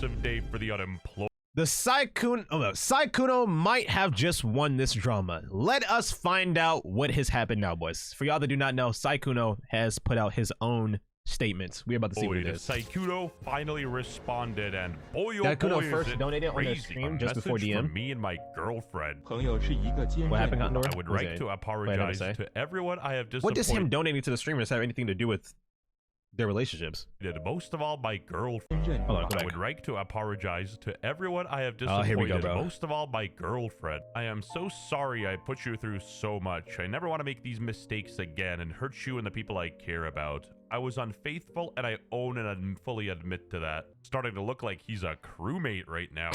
massive day for the unemployed. The Sykkuno might have just won this drama. Let us find out what has happened now, boys. For y'all that do not know, Sykkuno has put out his own statements. We're about to see what it is. Sykkuno finally responded, and boy, oh Sykkuno boy, first is it donated on their crazy. stream A just before message DM. from me and my girlfriend. What happened, Condor? I would like to apologize to everyone I have disappointed. What does him donating to the streamers have anything to do with their relationships? Most of all, my girlfriend. I would like to apologize to everyone I have disappointed. Here we go, bro. Most of all, my girlfriend. I am so sorry I put you through so much. I never want to make these mistakes again and hurt you and the people I care about. I was unfaithful, and I own and fully admit to that. Starting to look like he's a crewmate right now.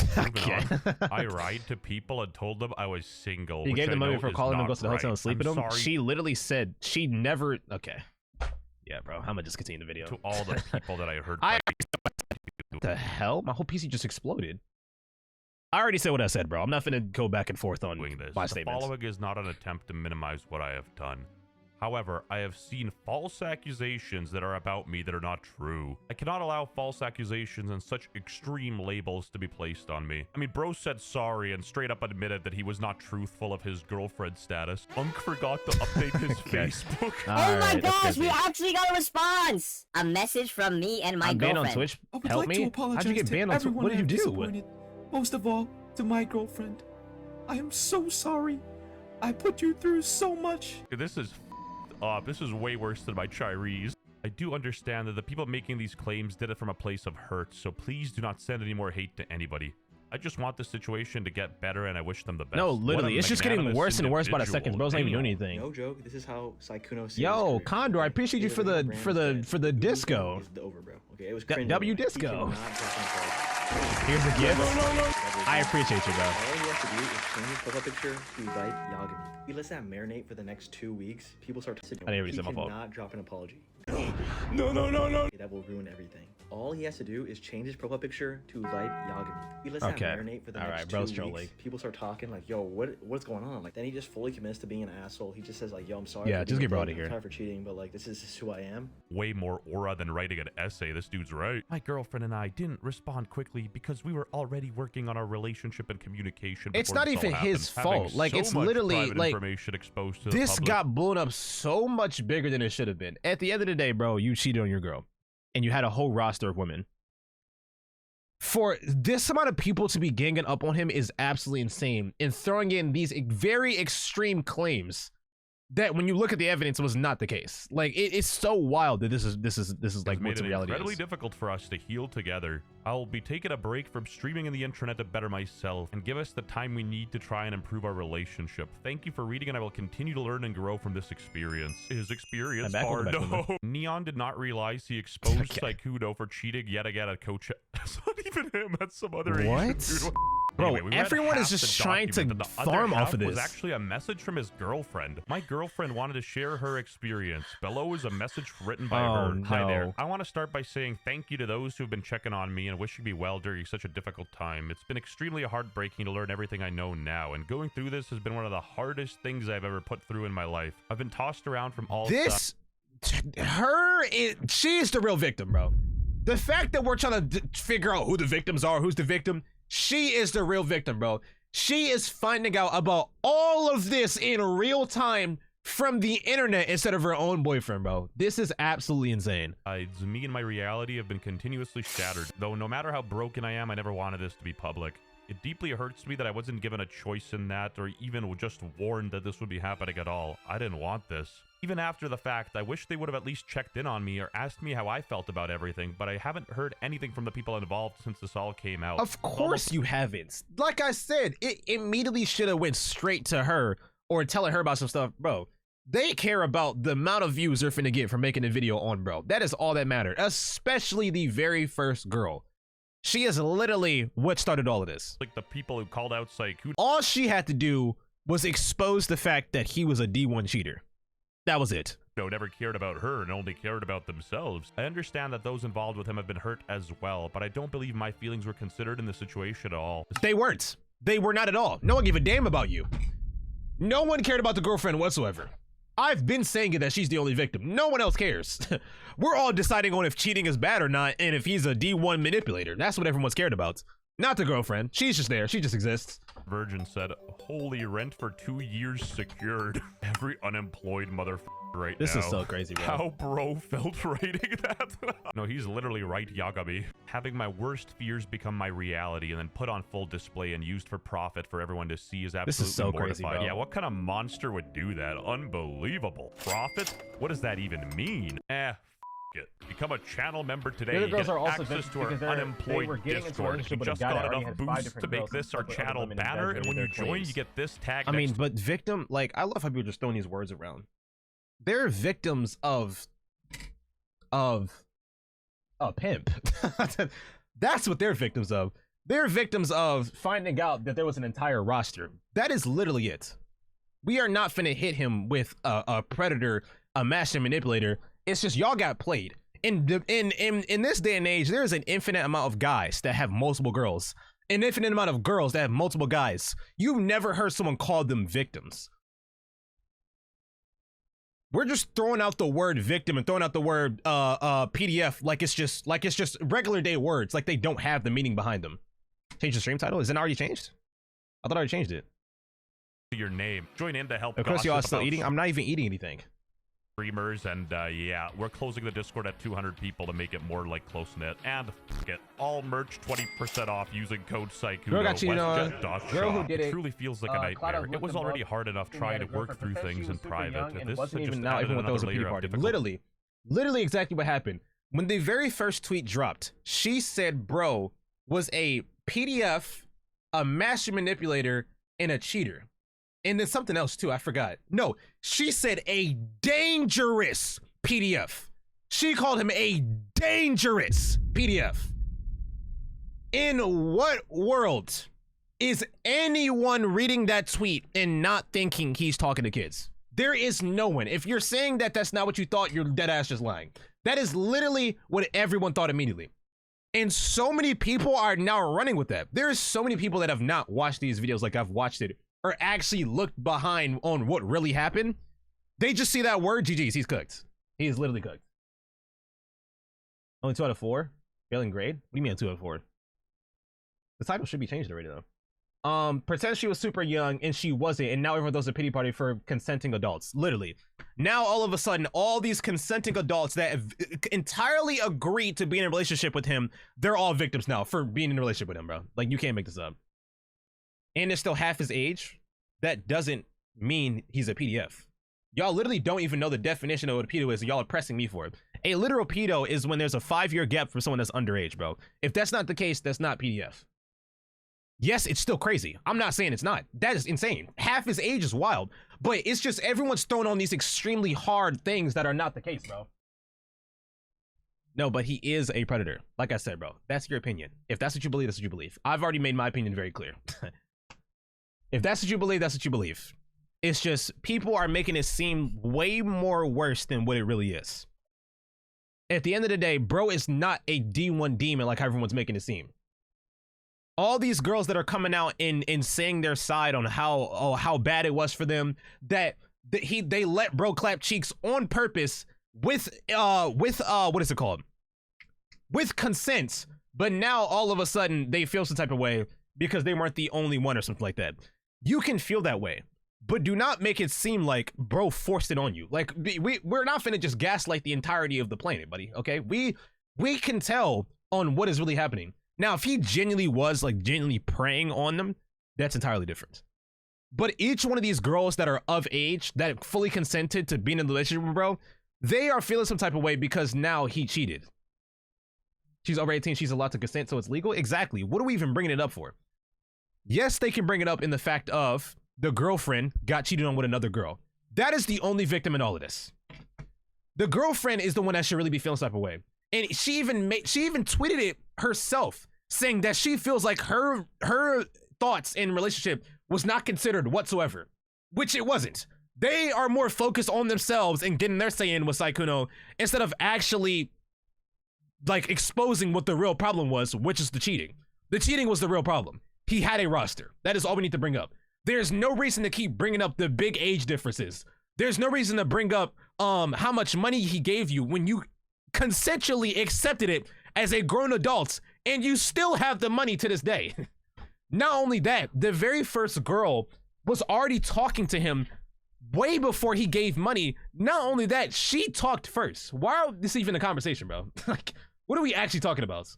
I lied to people and told them I was single. He gave them money for calling him, goes to the hotel and sleeping with him. Sorry. She literally said she never. Okay. Yeah, bro. I'm gonna just continue the video. To all the people that I heard. What the hell? My whole PC just exploded. I already said what I said, bro. I'm not gonna go back and forth on my statements. The following is not an attempt to minimize what I have done. However, I have seen false accusations that are about me that are not true. I cannot allow false accusations and such extreme labels to be placed on me. I mean, bro said sorry and straight up admitted that he was not truthful of his girlfriend status. Unk forgot to update his Facebook. Oh my gosh, we actually got a response! A message from me and my girlfriend. Banned on Twitch? Help me? How'd you get banned on Twitch? What did you do? Most of all, to my girlfriend. I am so sorry. I put you through so much. This is this is way worse than my Chinese. I do understand that the people making these claims did it from a place of hurt, so please do not send any more hate to anybody. I just want the situation to get better, and I wish them the best. No, literally, it's just getting worse and worse by the second. Bro's not even doing anything. No joke. This is how Sykkuno sees Yo, Condor, I appreciate you for the disco. The over, bro. Okay, it was cringe. W disco. Here's a gift. No. I appreciate you, bro. All he has to do is change his profile picture to like Yagami. He lets that marinate for the next 2 weeks. People start to I didn't my fault. Not drop an apology. No. That will ruin everything. All he has to do is change his profile picture to like Yagami. He lets that marinate for the next 2 weeks. People start talking like, yo, what's going on? Like, then he just fully commits to being an asshole. He just says like, yo, I'm sorry. Yeah, just get bro out of here. I'm sorry for cheating, but like, this is who I am. Way more aura than writing an essay. This dude's right. My girlfriend and I didn't respond quickly because we were already working on our relationship and communication. It's not even his fault. Like, it's literally like exposed to this got blown up so much bigger than it should have been. At the end of the day, bro, you cheated on your girl and you had a whole roster of women. For this amount of people to be ganging up on him is absolutely insane, and throwing in these very extreme claims that, when you look at the evidence, was not the case. Like, it's so wild that this is like what the reality is. Incredibly difficult for us to heal together. I'll be taking a break from streaming in the internet to better myself and give us the time we need to try and improve our relationship. Thank you for reading, and I will continue to learn and grow from this experience. His experience hard. No. Neon did not realize he exposed Sykkuno for cheating yet again at Coach. That's not even him. That's some other Asian dude. Bro, anyway, everyone is just trying to farm off of this. Was actually a message from his girlfriend. My girlfriend wanted to share her experience. Below is a message written by her. No. Hi there. I want to start by saying thank you to those who have been checking on me and wishing me well during such a difficult time. It's been extremely heartbreaking to learn everything I know now, and going through this has been one of the hardest things I've ever put through in my life. I've been tossed around from all sides. She's the real victim, bro. The fact that we're trying to figure out who the victims are, who's the victim, she is the real victim, bro. She is finding out about all of this in real time from the internet instead of her own boyfriend, bro. This is absolutely insane. Me and my reality have been continuously shattered. Though no matter how broken I am, I never wanted this to be public. It deeply hurts me that I wasn't given a choice in that, or even just warned that this would be happening at all. I didn't want this. Even after the fact, I wish they would have at least checked in on me or asked me how I felt about everything, but I haven't heard anything from the people involved since this all came out. Of course you haven't. Like I said, it immediately should have went straight to her or telling her about some stuff. Bro, they care about the amount of views they're finna get from making a video on bro. That is all that mattered, especially the very first girl. She is literally what started all of this. Like the people who called out Sykkuno. All she had to do was expose the fact that he was a D1 cheater. That was it. Never cared about her and only cared about themselves. I understand that those involved with him have been hurt as well, but I don't believe my feelings were considered in the situation at all. They weren't. They were not at all. No one gave a damn about you. No one cared about the girlfriend whatsoever. I've been saying it that she's the only victim. No one else cares. We're all deciding on if cheating is bad or not, and if he's a D1 manipulator. That's what everyone's cared about. Not the girlfriend. She's just there. She just exists. Virgin said, holy, rent for 2 years secured. Every unemployed motherfucker right this now. Is so crazy, bro. How bro felt writing that? No, he's literally right, Yagami. Having my worst fears become my reality and then put on full display and used for profit for everyone to see is absolutely this is so mortified. crazy, bro. Yeah, what kind of monster would do that? Unbelievable. Profit? What does that even mean? It. Become a channel member today. The other girls Get are also access to our they unemployed were getting into Discord. relationship We with a just guy that got already enough had 5 boosts different to make girls this our and channel women banner, and when you exaggerated their join, you claims. get this tag. I mean, but victim, like, I love how people are just throwing these words around. They're victims of a pimp. That's what they're victims of. They're victims of finding out that there was an entire roster. That is literally it. We are not finna hit him with a predator, a master manipulator. It's just y'all got played. In this day and age, there is an infinite amount of guys that have multiple girls. An infinite amount of girls that have multiple guys. You've never heard someone call them victims. We're just throwing out the word victim and throwing out the word PDF like it's just regular day words, like they don't have the meaning behind them. Change the stream title? Is it already changed? I thought I already changed it. Your name. Join in to help. Of course, you all still eating. I'm not even eating anything. Streamers, and yeah, we're closing the Discord at 200 people to make it more like close-knit. And get all merch 20% off using code Sykkuno. Girl got cheated on. Girl who did it. Truly feels like a nightmare. It was already hard enough trying to work through things in private, and this wasn't just even now, even when there was a pity party. Literally exactly what happened. When the very first tweet dropped, she said bro was a PDF, a master manipulator, and a cheater. And then something else too, I forgot. No, she said a dangerous PDF. She called him a dangerous PDF. In what world is anyone reading that tweet and not thinking he's talking to kids? There is no one. If you're saying that that's not what you thought, you're dead ass just lying. That is literally what everyone thought immediately. And so many people are now running with that. There's so many people that have not watched these videos like I've watched it, or actually looked behind on what really happened. They just see that word, GG's, he's cooked. He is literally cooked. Only 2 out of 4? Failing grade? What do you mean 2 out of 4? The title should be changed already though. Pretend she was super young and she wasn't, and now everyone does a pity party for consenting adults. Literally. Now all of a sudden, all these consenting adults that have entirely agreed to be in a relationship with him, they're all victims now for being in a relationship with him, bro. Like, you can't make this up. And they're still half his age. That doesn't mean he's a PDF. Y'all literally don't even know the definition of what a pedo is, and y'all are pressing me for it. A literal pedo is when there's a 5-year gap for someone that's underage, bro. If that's not the case, that's not PDF. Yes, it's still crazy. I'm not saying it's not. That is insane. Half his age is wild, but it's just everyone's throwing on these extremely hard things that are not the case, bro. No, but he is a predator. Like I said, bro, that's your opinion. If that's what you believe, that's what you believe. I've already made my opinion very clear. If that's what you believe, that's what you believe. It's just people are making it seem way more worse than what it really is. At the end of the day, bro is not a D1 demon like everyone's making it seem. All these girls that are coming out and saying their side on how bad it was for them, they let bro clap cheeks on purpose with what is it called? With consent, but now all of a sudden they feel some type of way because they weren't the only one or something like that. You can feel that way, but do not make it seem like bro forced it on you. Like, we're not finna just gaslight the entirety of the planet, buddy, okay? We can tell on what is really happening. Now, if he genuinely was like genuinely preying on them, that's entirely different. But each one of these girls that are of age, that fully consented to being in a relationship with bro, they are feeling some type of way because now he cheated. She's over 18, she's allowed to consent, so it's legal? Exactly. What are we even bringing it up for? Yes, they can bring it up in the fact of the girlfriend got cheated on with another girl. That is the only victim in all of this. The girlfriend is the one that should really be feeling some type of way. And she even tweeted it herself, saying that she feels like her thoughts in relationship was not considered whatsoever, which it wasn't. They are more focused on themselves and getting their say in with Sykkuno instead of actually like exposing what the real problem was, which is the cheating. The cheating was the real problem. He had a roster. That is all we need to bring up. There's no reason to keep bringing up the big age differences. There's no reason to bring up how much money he gave you when you consensually accepted it as a grown adult, and you still have the money to this day. Not only that, the very first girl was already talking to him way before he gave money. Not only that, she talked first. Why is this even a conversation, bro? Like, what are we actually talking about?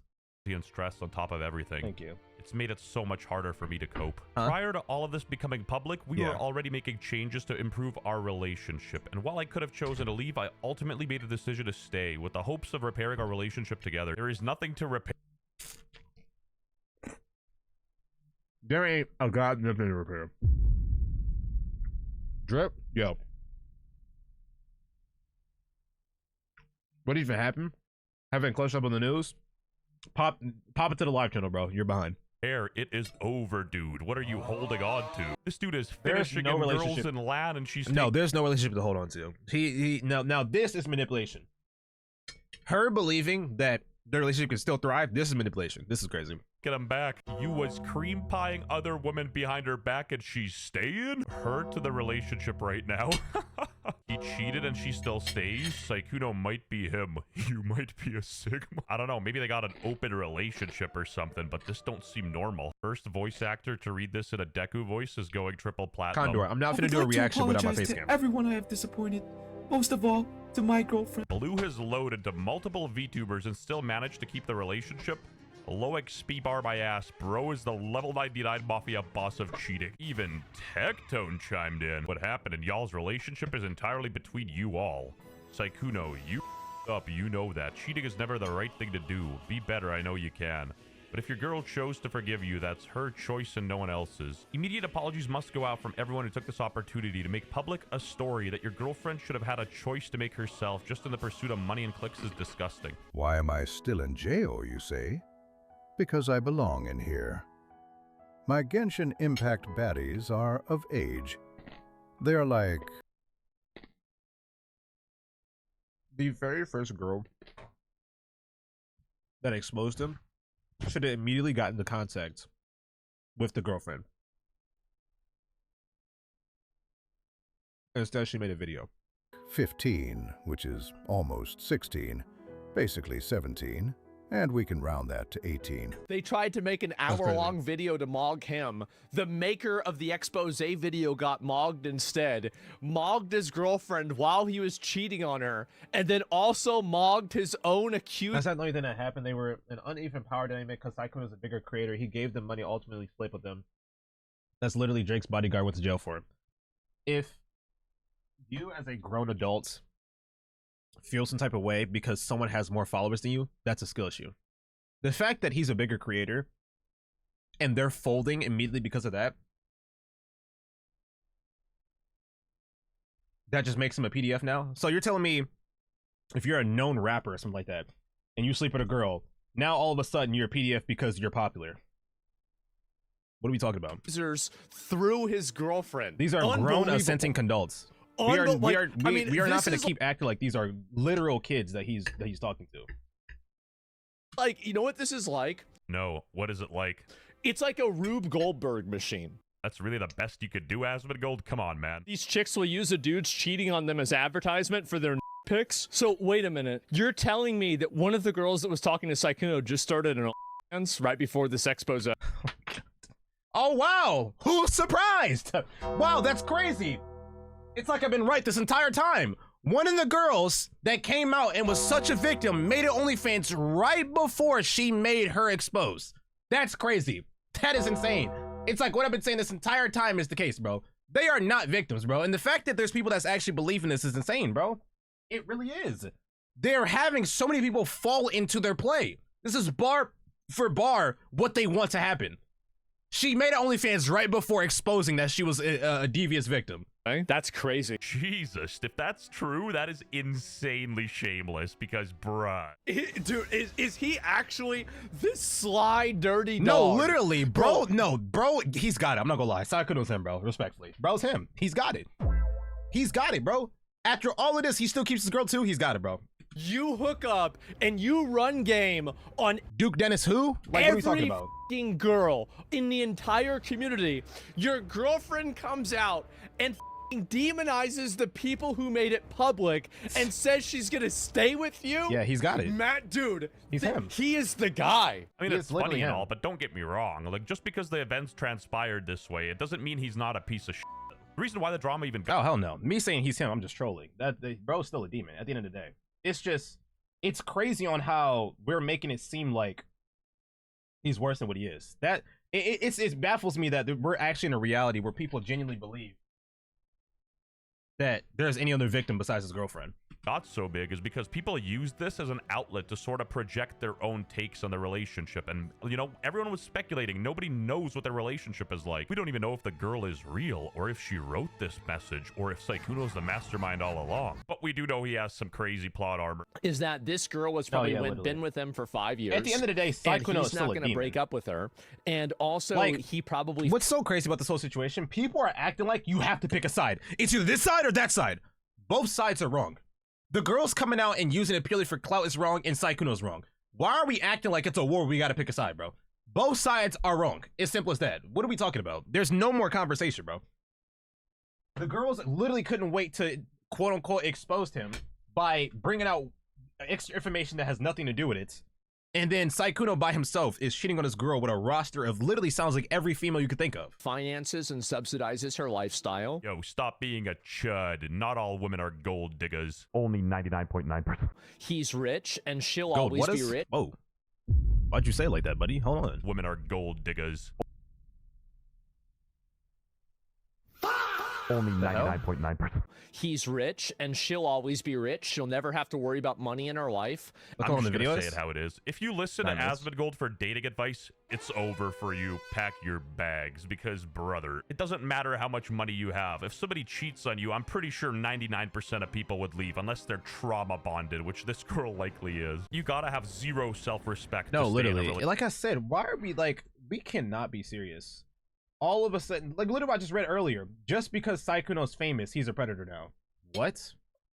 And stress on top of everything. Thank you. It's made it so much harder for me to cope. Prior to all of this becoming public, we were already making changes to improve our relationship. And while I could have chosen to leave, I ultimately made a decision to stay with the hopes of repairing our relationship together. There is nothing to repair. There ain't a goddamn nothing to repair. Drip? Yo. What even happened? Haven't close up on the news? Pop it to the live channel, bro. You're behind. It is over, dude. What are you holding on to? This dude is finishing in girls in LAN, and she's no. There's no relationship to hold on to. Now this is manipulation. Her believing that their relationship can still thrive. This is manipulation. This is crazy. Get him back. You was cream pieing other women behind her back, and she's staying? Her to the relationship right now. He cheated and she still stays. Sykkuno might be him. You might be a Sigma. I don't know. Maybe they got an open relationship or something, but this don't seem normal. First voice actor to read this in a Deku voice is going triple platinum. Condor, I'm not gonna do a reaction without my face cam. Everyone I have disappointed. Most of all, to my girlfriend. Blew his load into multiple VTubers and still managed to keep the relationship. Low XP bar my ass. Bro is the level 99 mafia boss of cheating. Even Tectone chimed in. What happened in y'all's relationship is entirely between you all. Sykkuno, you up, you know that. Cheating is never the right thing to do. Be better, I know you can. But if your girl chose to forgive you, that's her choice and no one else's. Immediate apologies must go out from everyone who took this opportunity to make public a story that your girlfriend should have had a choice to make herself just in the pursuit of money and clicks is disgusting. Why am I still in jail, you say? Because I belong in here. My Genshin Impact baddies are of age. They're like... The very first girl that exposed him should have immediately gotten into contact with the girlfriend. Instead, she made a video. 15, which is almost 16, basically 17. And we can round that to 18. They tried to make an hour-long video to mog him. The maker of the expose video got mogged instead. Mogged his girlfriend while he was cheating on her. And then also mogged his own accused. That's not the only thing that happened. They were an uneven power dynamic because Sykkuno was a bigger creator. He gave them money, ultimately split with them. That's literally Drake's bodyguard went to jail for. If you as a grown adult feel some type of way because someone has more followers than you, that's a skill issue. The fact that he's a bigger creator and they're folding immediately because of that, that just makes him a PDF now. So you're telling me if you're a known rapper or something like that and you sleep with a girl, now all of a sudden you're a PDF because you're popular? What are we talking about? Through his girlfriend. These are grown assenting adults. We are not going to keep acting like these are literal kids that he's talking to. Like, you know what this is like? No, what is it like? It's like a Rube Goldberg machine. That's really the best you could do, Asmongold? Come on, man. These chicks will use a dude's cheating on them as advertisement for their pics. So wait a minute. You're telling me that one of the girls that was talking to Sykkuno just started an OnlyFans right before this expose? Oh, wow. Who's surprised? Wow, that's crazy. It's like I've been right this entire time. One of the girls that came out and was such a victim made it OnlyFans right before she made her expose. That's crazy. That is insane. It's like what I've been saying this entire time is the case, bro. They are not victims, bro. And the fact that there's people that's actually believing this is insane, bro. It really is. They're having so many people fall into their play. This is bar for bar what they want to happen. She made OnlyFans right before exposing that she was a devious victim. That's crazy. Jesus, if that's true, that is insanely shameless because, bruh. Dude, is he actually this sly, dirty dog? No, literally, bro. No, bro, he's got it. I'm not gonna lie. Sykkuno's him, bro. Respectfully. Bro's him. He's got it. He's got it, bro. After all of this, he still keeps his girl too. He's got it, bro. You hook up and you run game on Duke Dennis who? Like, what are we talking about? Girl in the entire community. Your girlfriend comes out and demonizes the people who made it public and says she's gonna stay with you. Yeah, he's got it. Matt, dude, he's him. He is the guy. I mean, it's funny and all, but don't get me wrong. Like, just because the events transpired this way, it doesn't mean he's not a piece of shit. The reason why the drama even got— oh, hell no. Me saying he's him, I'm just trolling. The bro's still a demon at the end of the day. It's just, it's crazy on how we're making it seem like he's worse than what he is. That it baffles me that we're actually in a reality where people genuinely believe that there's any other victim besides his girlfriend. Got so big is because people use this as an outlet to sort of project their own takes on the relationship. And, you know, everyone was speculating. Nobody knows what their relationship is like. We don't even know if the girl is real, or if she wrote this message, or if Sykkuno's the mastermind all along. But we do know he has some crazy plot armor. Is that this girl was probably been with him for 5 years. At the end of the day, Sykkuno is still not going to break up with her. And also, like, he probably— what's so crazy about this whole situation, people are acting like you have to pick a side. It's either this side or that side. Both sides are wrong. The girls coming out and using it purely for clout is wrong, and Sykkuno's wrong. Why are we acting like it's a war? We got to pick a side, bro. Both sides are wrong. It's simple as that. What are we talking about? There's no more conversation, bro. The girls literally couldn't wait to quote unquote expose him by bringing out extra information that has nothing to do with it. And then Sykkuno by himself is cheating on his girl with a roster of literally sounds like every female you could think of. Finances and subsidizes her lifestyle. Yo, stop being a chud. Not all women are gold diggers. Only 99.9%. He's rich, and she'll always be rich. Oh, why'd you say it like that, buddy? Hold on. Women are gold diggers. Only 99.9%. He's rich, and she'll always be rich. She'll never have to worry about money in her life. I'm just gonna say it how it is. If you listen to Asmongold for dating advice, it's over for you. Pack your bags, because, brother, it doesn't matter how much money you have. If somebody cheats on you, I'm pretty sure 99% of people would leave, unless they're trauma bonded, which this girl likely is. You gotta have zero self-respect. No, literally. Like I said, why are we like, we cannot be serious. All of a sudden, like literally I just read earlier, just because Sykkuno's famous, he's a predator now. What?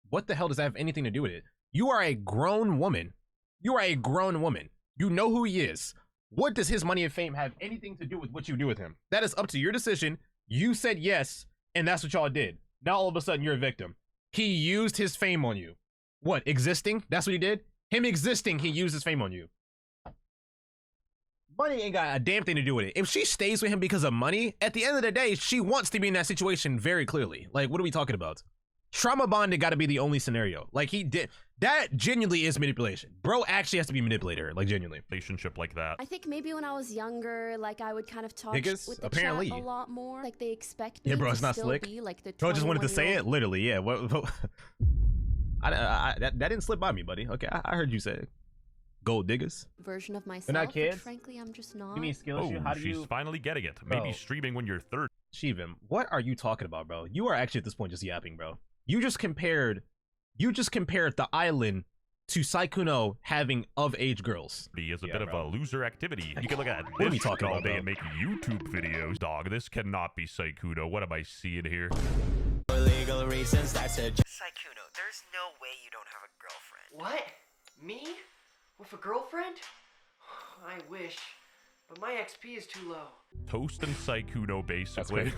What the hell does that have anything to do with it? You are a grown woman. You are a grown woman. You know who he is. What does his money and fame have anything to do with what you do with him? That is up to your decision. You said yes, and that's what y'all did. Now all of a sudden you're a victim. He used his fame on you. What, existing? That's what he did? Him existing, he used his fame on you. Money ain't got a damn thing to do with it. If she stays with him because of money, at the end of the day, she wants to be in that situation very clearly. Like, what are we talking about? Trauma bonded got to be the only scenario. Like, he did. That genuinely is manipulation. Bro actually has to be manipulated her, like, genuinely. Relationship like that. I think maybe when I was younger, like, I would kind of talk with the apparently chat a lot more. Like, they expect me yeah, bro, it's to not still slick. be like the Bro just wanted to say it, literally, yeah. That didn't slip by me, buddy. Okay, I heard you say it. Gold diggers version of myself. They're not kids. Frankly, I'm just not. You mean skills? Oh, how do she's finally getting it. Maybe streaming when you're 30. Shivim, what are you talking about, bro? You are actually at this point just yapping, bro. You just compared the island to Sykkuno having of-age girls. He is a bit of a loser activity. You can look at what are we talking all about, day bro? and make YouTube videos. Dog, this cannot be Sykkuno. What am I seeing here? For legal reasons, that's a Sykkuno, there's no way you don't have a girlfriend. What? Me? With a girlfriend? I wish, but my XP is too low. Toast and Sykkuno, basically.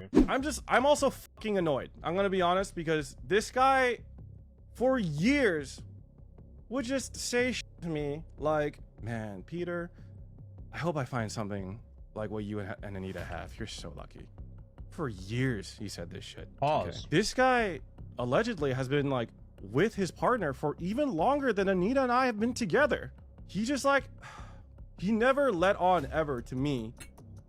I'm also fucking annoyed. I'm gonna be honest, because this guy, for years, would just say shit to me like, man, Peter, I hope I find something like what you and Anita have. You're so lucky. For years, he said this shit. Pause. Okay. This guy allegedly has been like with his partner for even longer than Anita and I have been together. He just like, he never let on ever to me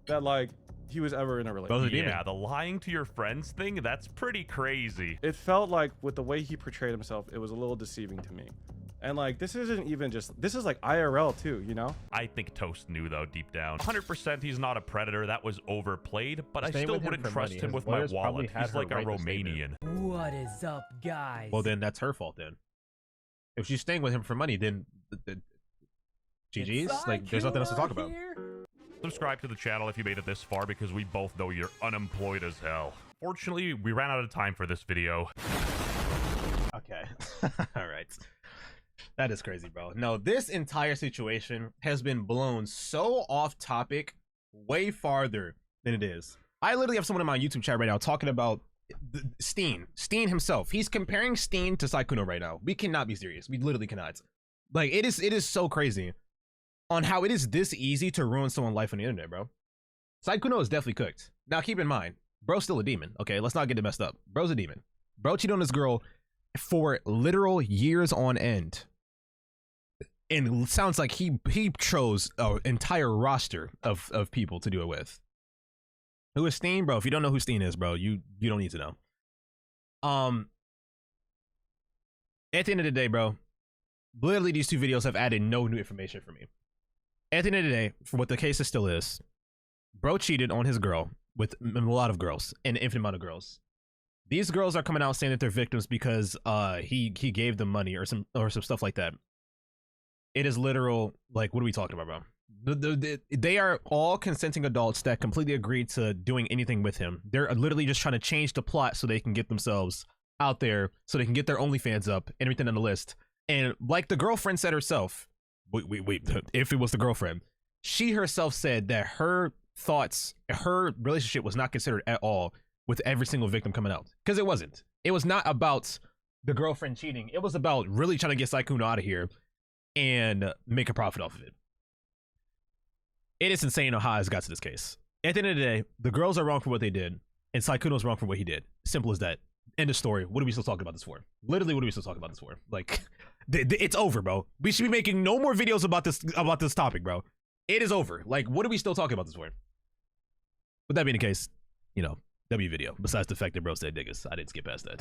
that like he was ever in a relationship. Yeah, the lying to your friends thing, that's pretty crazy. It felt like with the way he portrayed himself, it was a little deceiving to me. And like, this isn't even just, this is like IRL too, you know? I think Toast knew though, deep down. 100% he's not a predator, that was overplayed, but I still wouldn't trust him with my wallet. He's like a Romanian. What is up, guys? Well, then that's her fault then. If she's staying with him for money, then GG's, like, there's nothing else to talk about. Subscribe to the channel if you made it this far, because we both know you're unemployed as hell. Fortunately, we ran out of time for this video. Okay. All right. That is crazy, bro. No, this entire situation has been blown so off topic way farther than it is. I literally have someone in my YouTube chat right now talking about Steen himself. He's comparing Steen to Sykkuno right now. We cannot be serious. We literally cannot. Like, it is so crazy on how it is this easy to ruin someone's life on the internet, bro. Sykkuno is definitely cooked. Now, keep in mind, bro's still a demon. Okay, let's not get it messed up. Bro's a demon. Bro cheated on this girl for literal years on end. And it sounds like he chose an entire roster of people to do it with. Who is Steen, bro? If you don't know who Steen is, bro, you don't need to know. At the end of the day, bro, literally these two videos have added no new information for me. At the end of the day, for what the case still is, bro cheated on his girl with a lot of girls, an infinite amount of girls. These girls are coming out saying that they're victims because he gave them money or some stuff like that. It is literal, like, what are we talking about, bro? They are all consenting adults that completely agreed to doing anything with him. They're literally just trying to change the plot so they can get themselves out there, so they can get their OnlyFans up and everything on the list. And like the girlfriend said herself, wait, if it was the girlfriend, she herself said that her thoughts, her relationship was not considered at all with every single victim coming out. Because it wasn't. It was not about the girlfriend cheating. It was about really trying to get Sykkuno out of here and make a profit off of it. It is insane how it got to this case. At the end of the day, the girls are wrong for what they did, and Sykkuno's wrong for what he did. Simple as that. End of story. What are we still talking about this for? Literally, what are we still talking about this for? Like, it's over, bro. We should be making no more videos about this topic, bro. It is over. Like, what are we still talking about this for? With that being the case, you know, W video. Besides the fact that bro said niggas, I didn't skip past that.